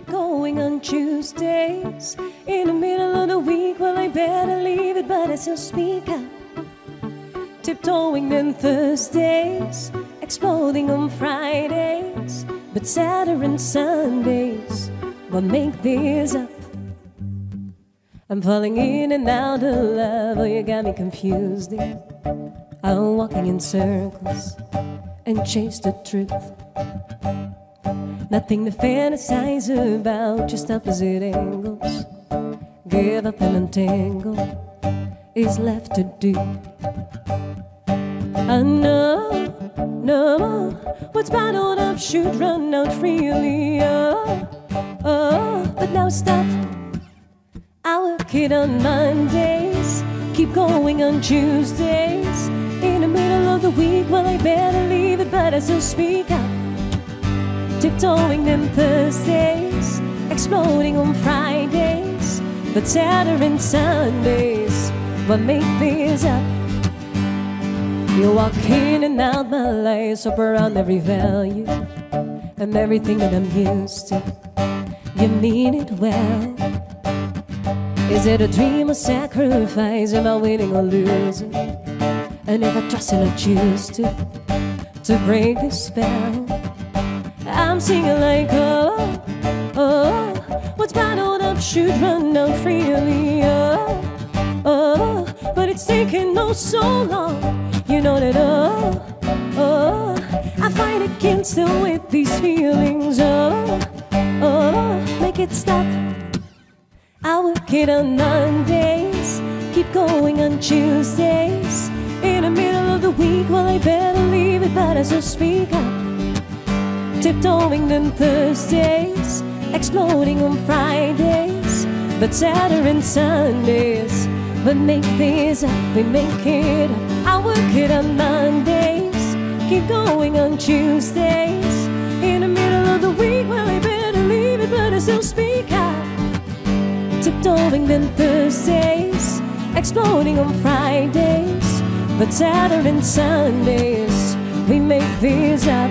keep going on Tuesdays. In the middle of the week, well, I better leave it, but I still speak up. Tiptoeing on Thursdays, exploding on Fridays, but Saturday and Sundays, what make this up? I'm falling in and out of love, oh, you got me confused. I'm walking in circles and chase the truth. Nothing to fantasize about, just opposite angles. Give up and untangle is left to do. I know, no, what's bottled up should run out freely. But now stop. I work it on Mondays, keep going on Tuesdays. In the middle of the week, well, I better leave it, but I still speak up. Tiptoeing on Thursdays, exploding on Fridays, but Saturday and Sundays, what make this up? You walk in and out my life, up around every value and everything that I'm used to. You mean it well. Is it a dream or sacrifice? Am I winning or losing? And if I trust and I choose to break this spell, I'm singing like, oh, oh, what's bottled up should run out freely. Oh, oh, but it's taken oh so long. You know that, oh, oh, I fight against it with these feelings. Oh, oh, make it stop. I work it on Mondays, keep going on Tuesdays. In the middle of the week, well, I better leave it, but I still speak up. Tiptoeing on Thursdays, exploding on Fridays, but Saturday and Sundays, but make this up, we make it up. I work it on Mondays, keep going on Tuesdays. In the middle of the week, well, I better leave it, but I still speak up. Tiptoeing on Thursdays, exploding on Fridays, but Saturday and Sundays, we make this up.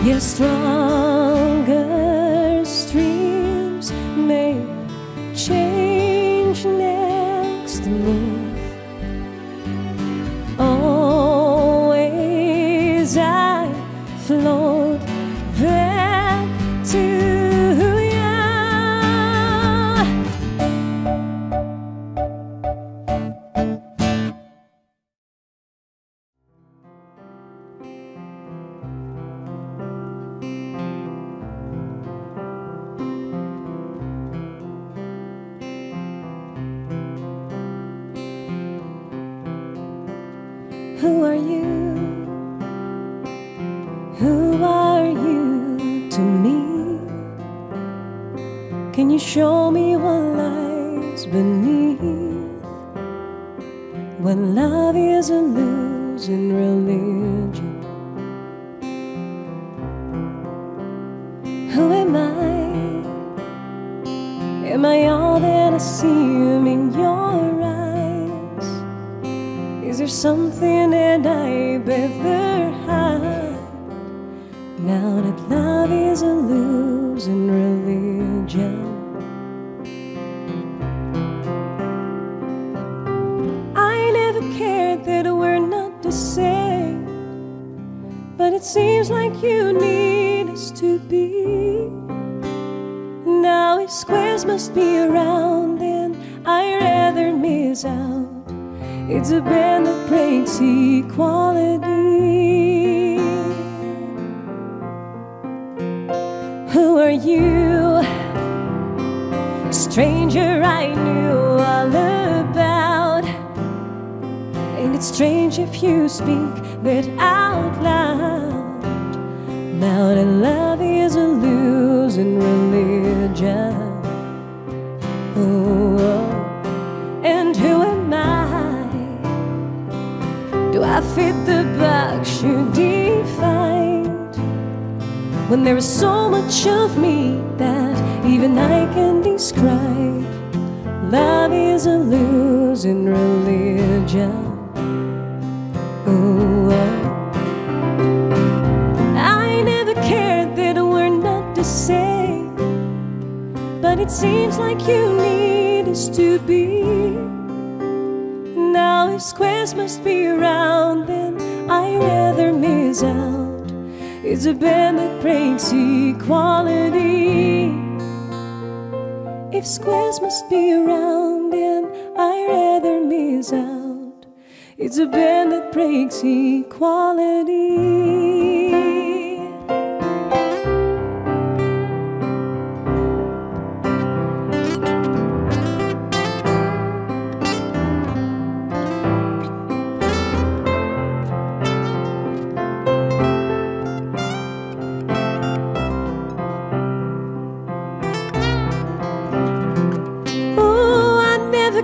Your stronger streams may change next move. Always I float back to Who are you? Who are you to me? Can you show me what lies beneath? When love is a losing religion, who am I? Am I all that I seem in your eyes? Is there something that I better hide? Now that love is a losing religion, I never cared that we're not the same, but it seems like you need us to be. Now if squares must be around, then I'd rather miss out. It's a band that breaks equality. Who are you? Stranger I knew all about. Ain't it strange if you speak that out loud? Now that love is a losing religion. Oh, and who am I? Do I fit the box you defined? When there is so much of me that even I can describe. Love is a losing religion. Ooh, I never cared that we're not the same, it seems like you need us to be. Now if squares must be around, then I'd rather miss out. It's a band that breaks equality. If squares must be around, then I'd rather miss out. It's a band that breaks equality.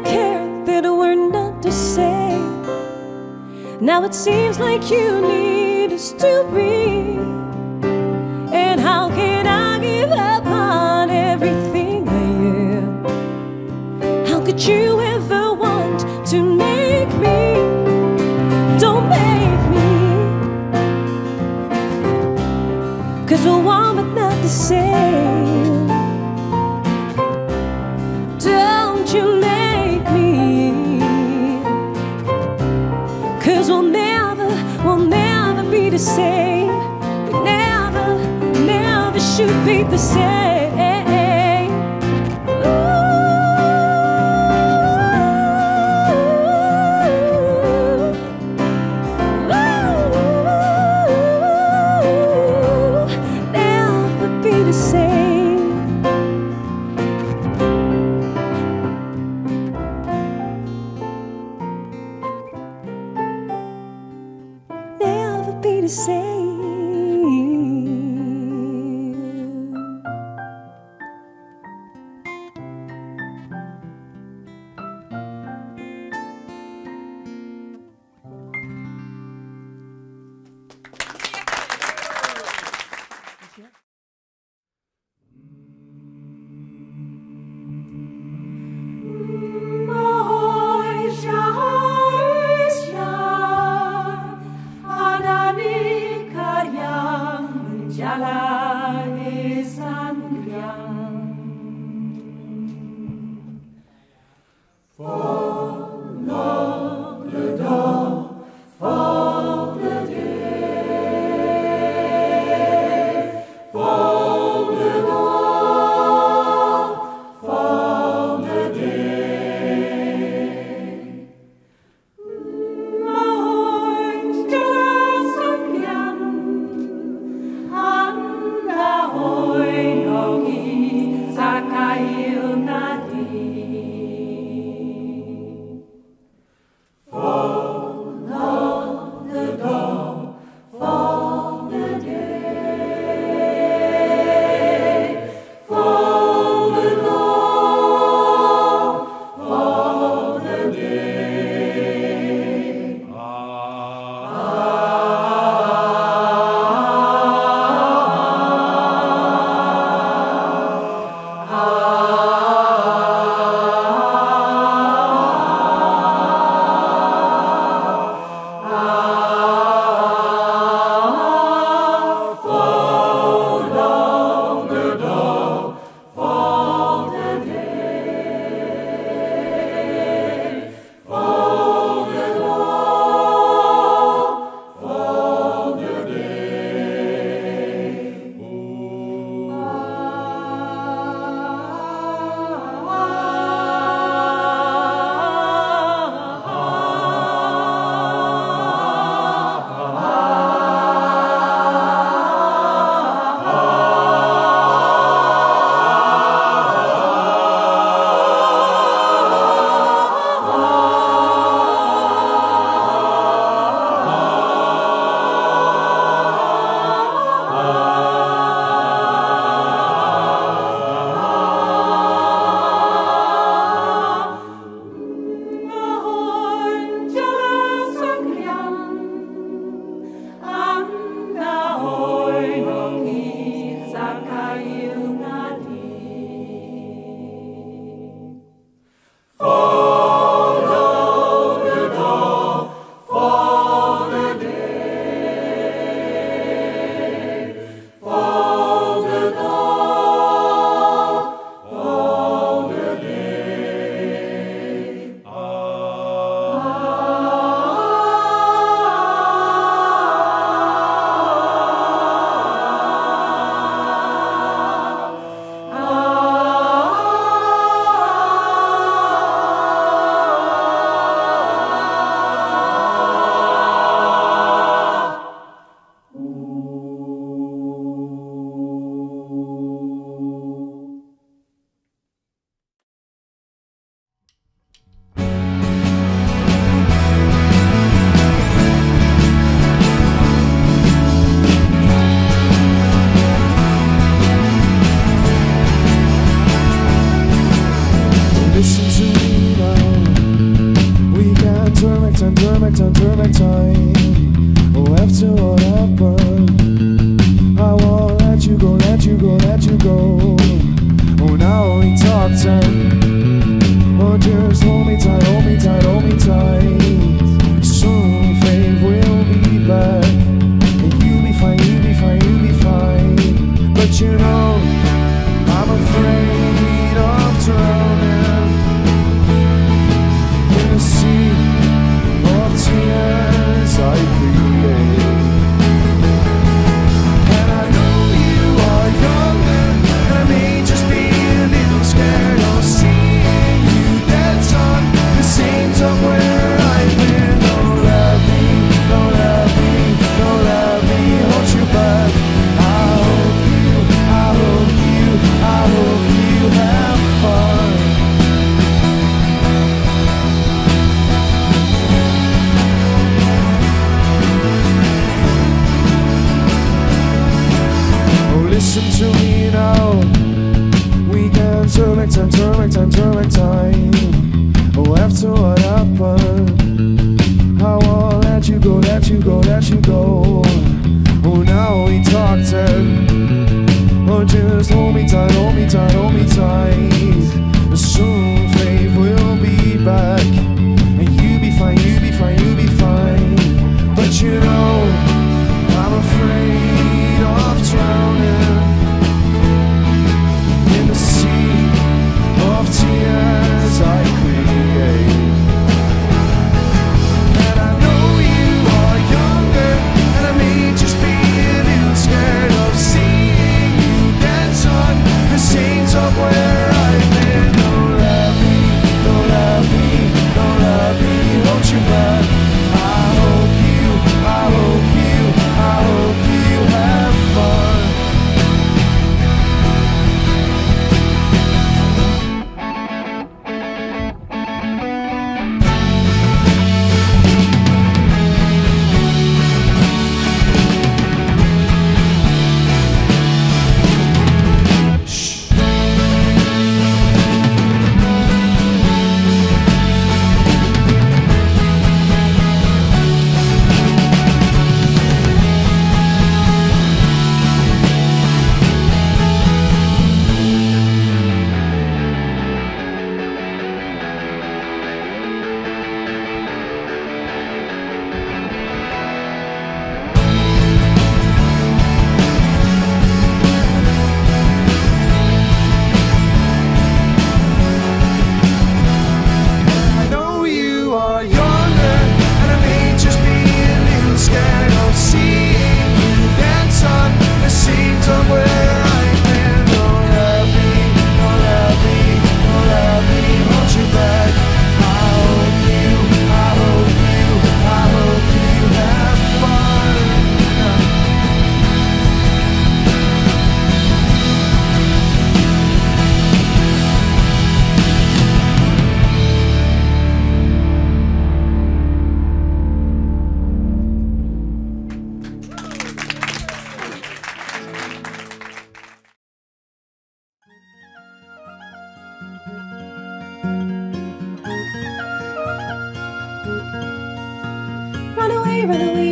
Cared that we're not the same. Now it seems like you need us to be. And how can I give up on everything I am? How could you ever want to make me? Don't make me, 'cause we're one but not the same. Don't you make me, 'cause we'll never be the same. We never should be the same. Never be the same. Be the same. time, turn back time, turn back time. Oh, after what happened, I won't let you go, let you go, let you go. Oh, now we talk time. Oh, just hold me tight, hold me tight, hold me tight. Soon faith will be back, and you'll be fine, you'll be fine, you'll be fine. But you know, I'm afraid of drowning in a sea of tears I create. And I know you are younger, and I may just be a little scared of seeing you dance on the same top where I've been. Don't let me, don't let me, don't let me hold you back. I hope you, I hope you, I hope you have fun. Listen to me now. We can turn back time, turn back time, turn back time. Oh, after what happened, I won't let you go, let you go, let you go. Oh, now we talk then. Oh, just hold me tight, hold me tight, hold me tight. Soon faith will be back, and you'll be fine, you'll be fine, you'll be fine. But you know, I'm afraid of drowning in the sea of tears I create. And I know you are younger, and I may just be a little scared of seeing you dance on the same top where I've been. Don't let me, don't let me, don't let me hold you back. I hope you, I hope you, I hope you have fun.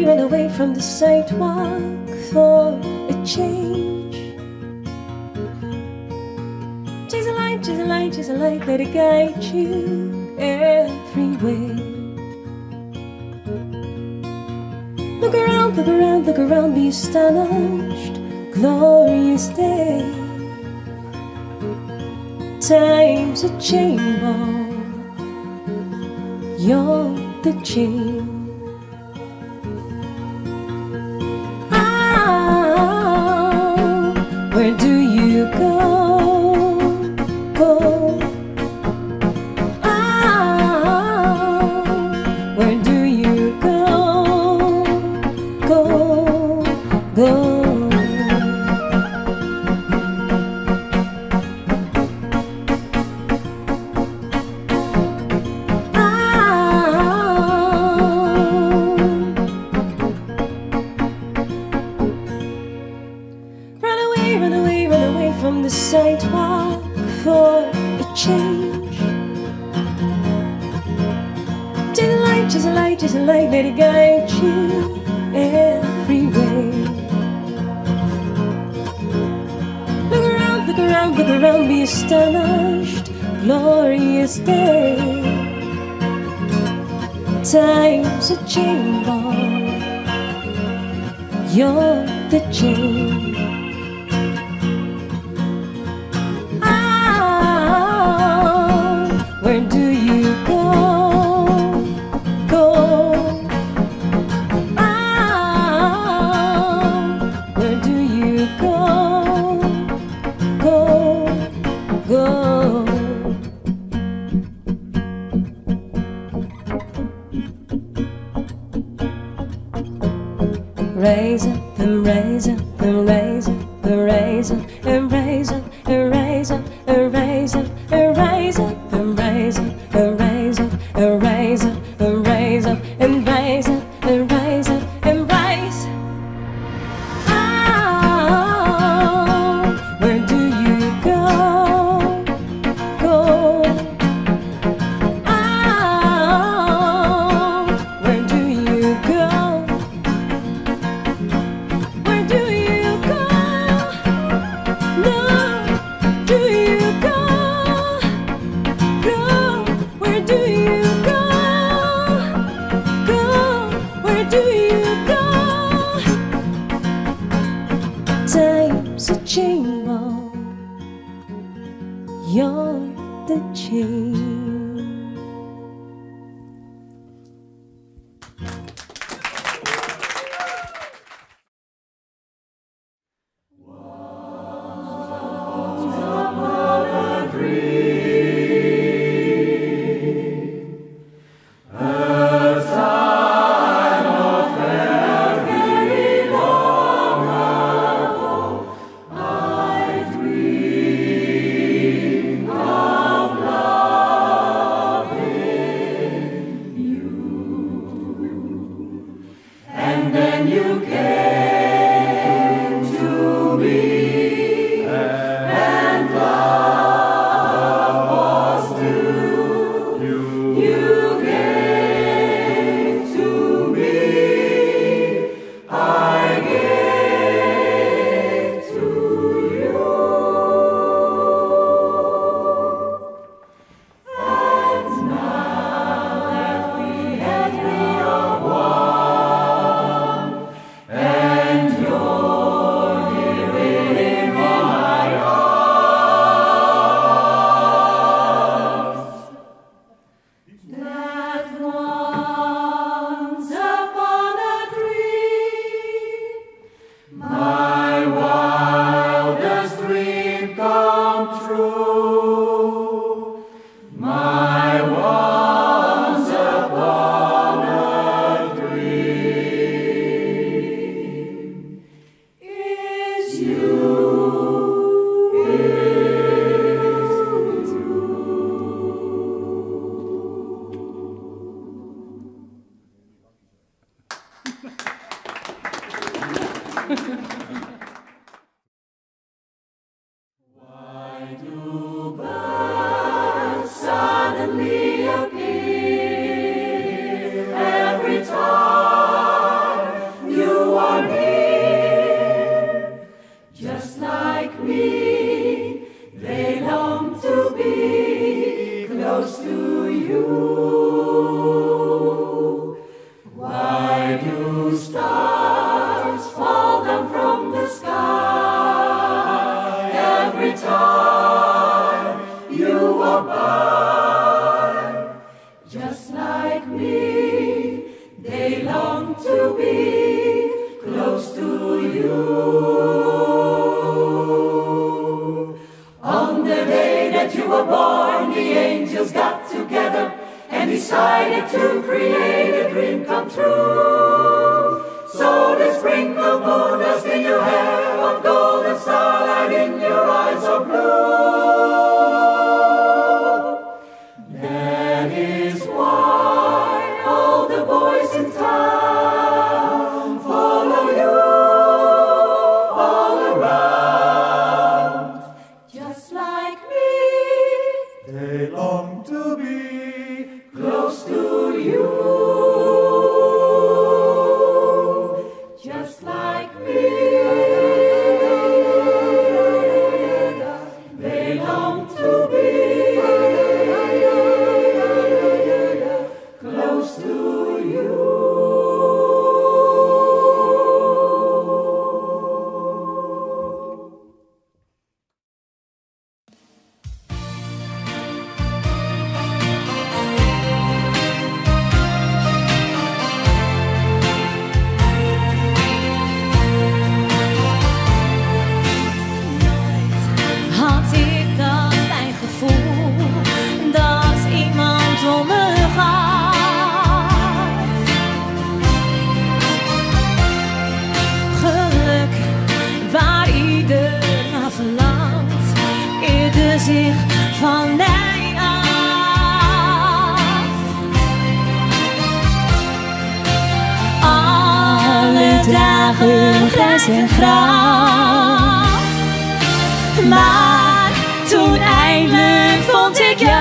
Run away from the sidewalk for a change. Chase a light, chase a light, chase a light, let it guide you every way. Look around, look around, look around, be astonished, glorious day. Time's a chain ball, you're the chain. Where do you go? Go. Where do you go? Go. Go. just a light, let it guide you every way. Look around, be astonished, glorious day. Time's a chain ball, you're the chain. Where do you go? Where do you go? Raise up and raise up and raise up and raise up and raise up and raise up and raise up and raise up and raise up and raise up and raise up and raise up and raise up and raise up and rise. Where do you go? Where do you go? Where do you go? No, do you go? Where do you go? Where do you go? Time's a chain ball, you're the chain. Why do birds suddenly appear every time you are near? Just like me, they long to be close to you. Why do stars fall down from the sky every time you walk by? Just like me, they long to be close to you. On the day that you were born, the angels got together and decided to create a dream come true. So they sprinkled moon dust in your hair of gold and starlight in your eyes of blue. That is why all the boys in town follow you all around. Just like me, They long to be close close to you, just like me. They long to be close to you. Had ik dat fijn gevoel dat iemand om me gaf. Geluk waar ieder naar verlangt, keerde zich van mij af. Alle dagen grijs en grauw, maar toen eindelijk vond ik jou.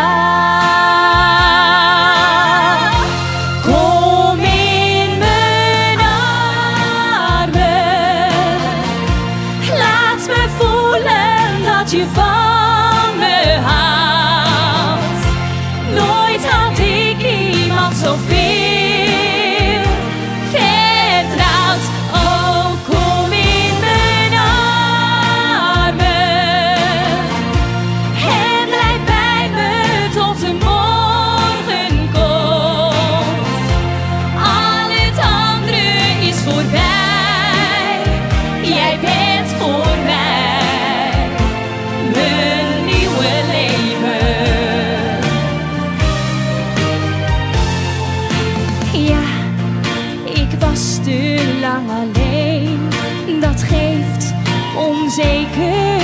Kom in mijn armen, laat me voelen dat je van me houdt. Nooit had ik iemand zoveel vertrouwd. Oh, kom in mijn armen en blijf bij me tot de morgen komt. Al het andere is voorbij, jij bent voor mij mijn nieuwe leven. Ja, ik was te lang alleen, dat geeft onzekerheid.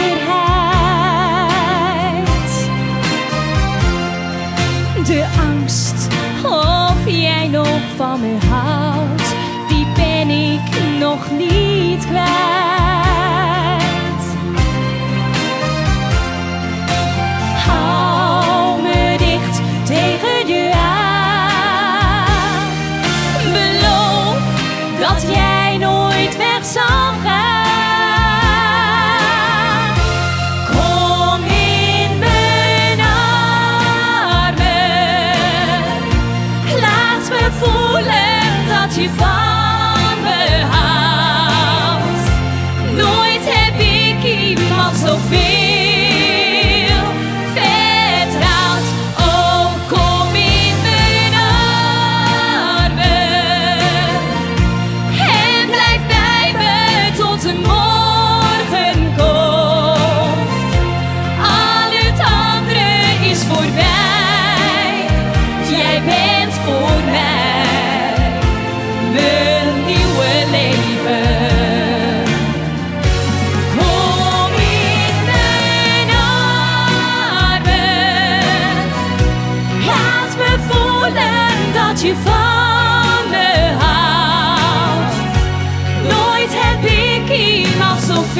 De angst of jij nog van me houdt, die ben ik nog niet kwijt. Hou me dicht tegen je aan, beloof dat jij nooit weg zal gaan. Kom in mijn armen, laat me voelen dat je van me houdt. Nooit heb ik iemand zoveel vertrouwd. Oh, kom in mijn armen en blijf bij me tot de morgen komt. Al het andere is voorbij, jij bent voor mij mijn nieuwe leven. Kom in mijn armen, laat me voelen dat je van me houdt. Nooit heb ik iemand zoveel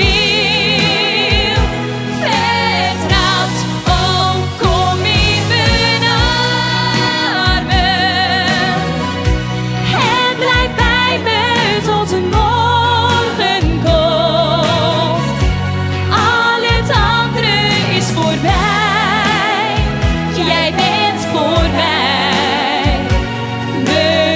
vertrouwd. Oh, kom in mijn armen en blijf bij me tot de morgen komt. Al het andere is voorbij, jij bent voor mij mijn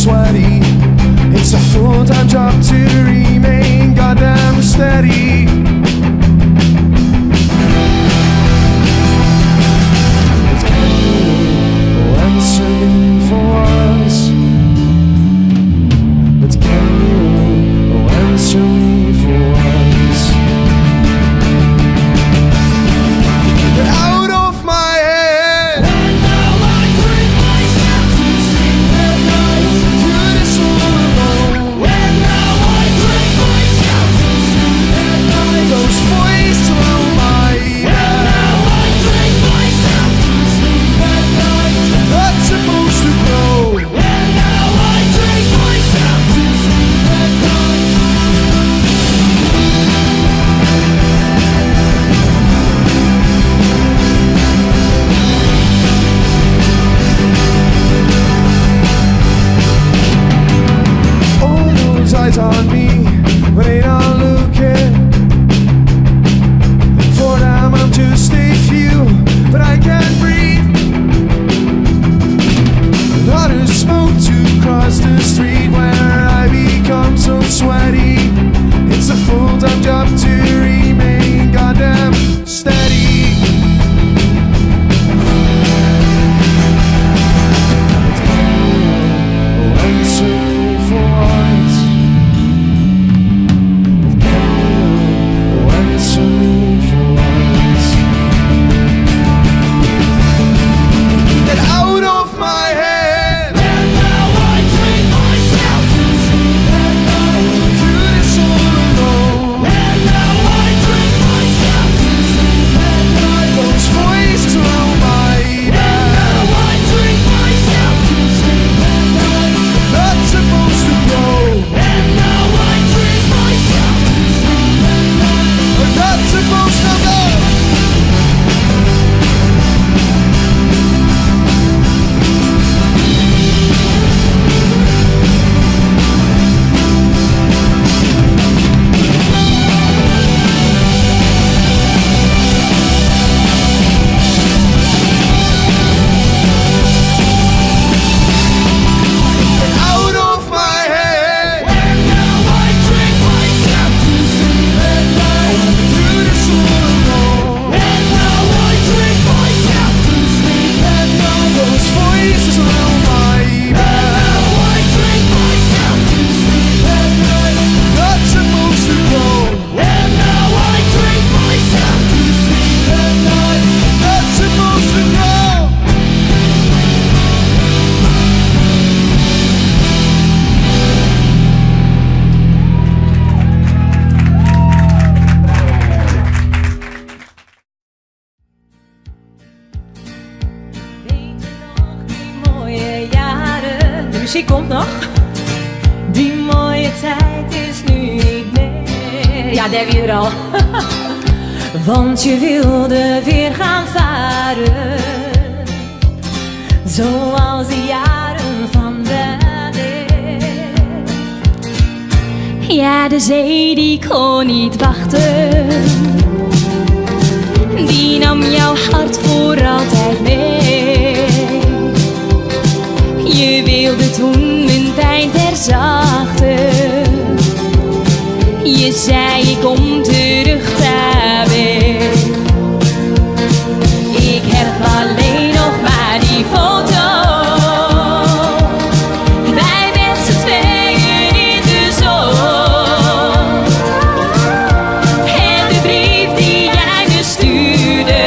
sweaty. It's a full-time job to remain goddamn steady. But can you answer me for once? But can you answer me for once? Get out of my head. And now I drink myself to sleep at night. Do this all alone. And now I drink myself to sleep at night. Those voices around my And head. now I drink myself to sleep at night. Not supposed to grow. And now I drink myself to sleep at night. All those eyes on me, but they not looking. For them I'm just a few, but I can't breathe. Others smoke to cross the street where I become so sweaty. It's a full-time job to remain goddamn steady. Answer me for once. Answer me for once. Get out of my head. And now I drink myself to sleep at night. Do this all alone. And now I drink myself to sleep at night. Those voices around my And head. now I drink myself to sleep at night. Not supposed to grow. And now I drink myself to sleep at night. I'm not supposed to go. Get out of my head. And now I drink myself to sleep at night. Do this all alone. And now I drink myself to sleep at night. Those voices around my And head. now I drink myself to sleep at night. Not supposed to grow. And now I drink myself to sleep at night. Not supposed to grow. Weet je nog die mooie jaren? De muziek komt nog. Die mooie tijd is nu niet meer. Ja, daar weer al. Want je wilde weer gaan varen. Zoals de jaren van daarnet. Ja, de zee die kon niet wachten. Die nam jouw hart voor altijd mee. Je wilde toen een tijd verzachten. Je zei ik kom terug daar weer. Ik heb alleen nog maar die foto. Wij met z'n tweeën in de zon. En de brief die jij me stuurde.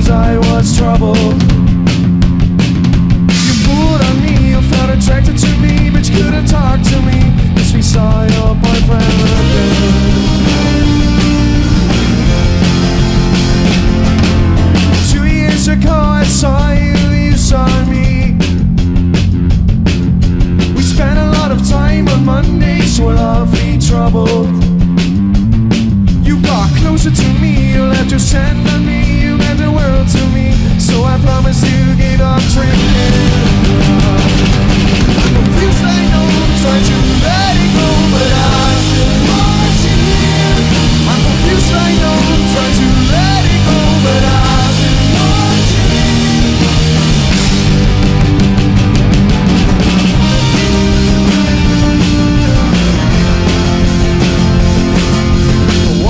'cause I was troubled. You pulled on me, you felt attracted to me, but you couldn't talk to me, 'cause we saw your boyfriend looking. 2 years ago I saw you, you saw me. We spent a lot of time on Mondays, we're lovely troubled. You got closer to me, you left your scent on me, you meant the world to me, so I promised you gave up drinking. I'm confused, I know, I'm trying to let it go, but I still want you here. I'm confused, I know, I'm trying to let it go, but I still want you here.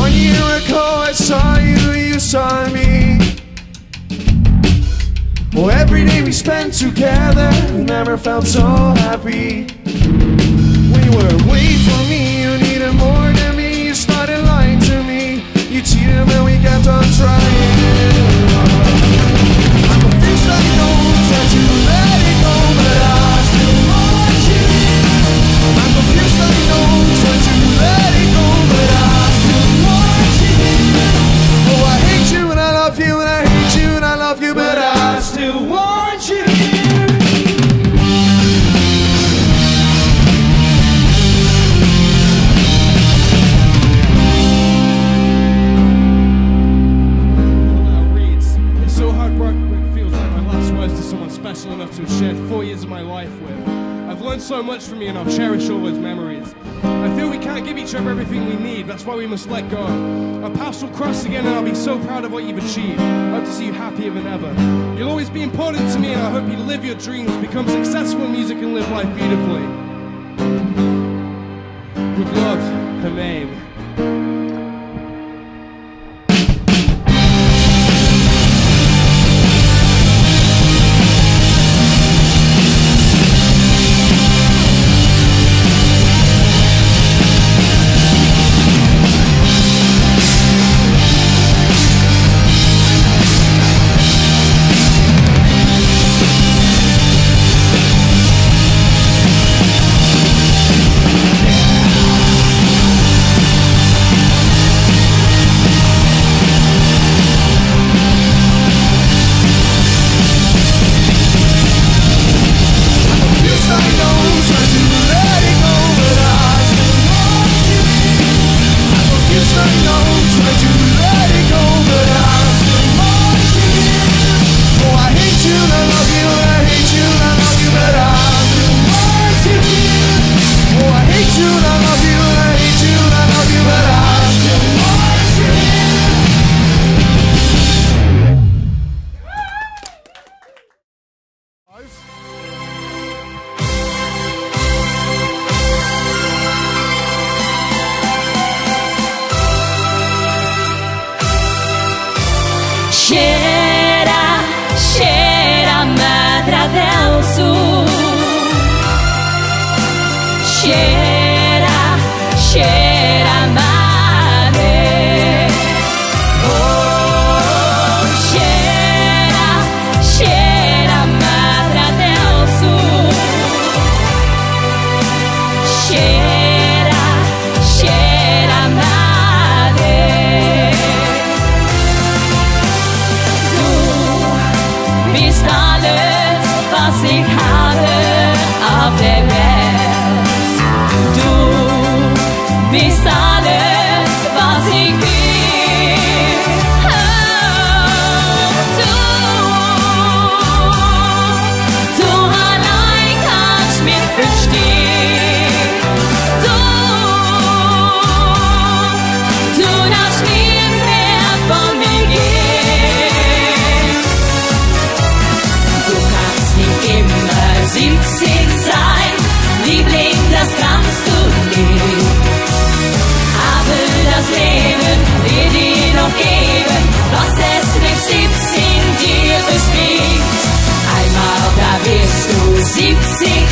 1 year ago I saw you, you saw me. Oh, every day we spent together, never felt so happy. When you were away from me, you needed more than me, you started lying to me, you cheated when we kept on trying. I'm confused, I know, trying to let it go, but I still want you. I'm confused, I know, trying to let it go, but I still want you. Oh, I hate you and I love you and I hate you and I love you, but I still want you. It's so heartbreaking when it feels like my last words to someone special enough to have shared 4 years of my life with. I've learned so much from you and I'll cherish all those memories. I feel we can't give each other everything we need, that's why we must let go. Our paths will cross again and I'll be so proud of what you've achieved. I hope to see you happier than ever. You'll always be important to me and I hope you live your dreams, become successful in music and live life beautifully. With love, Hermaine. Einmal da wirst du 17.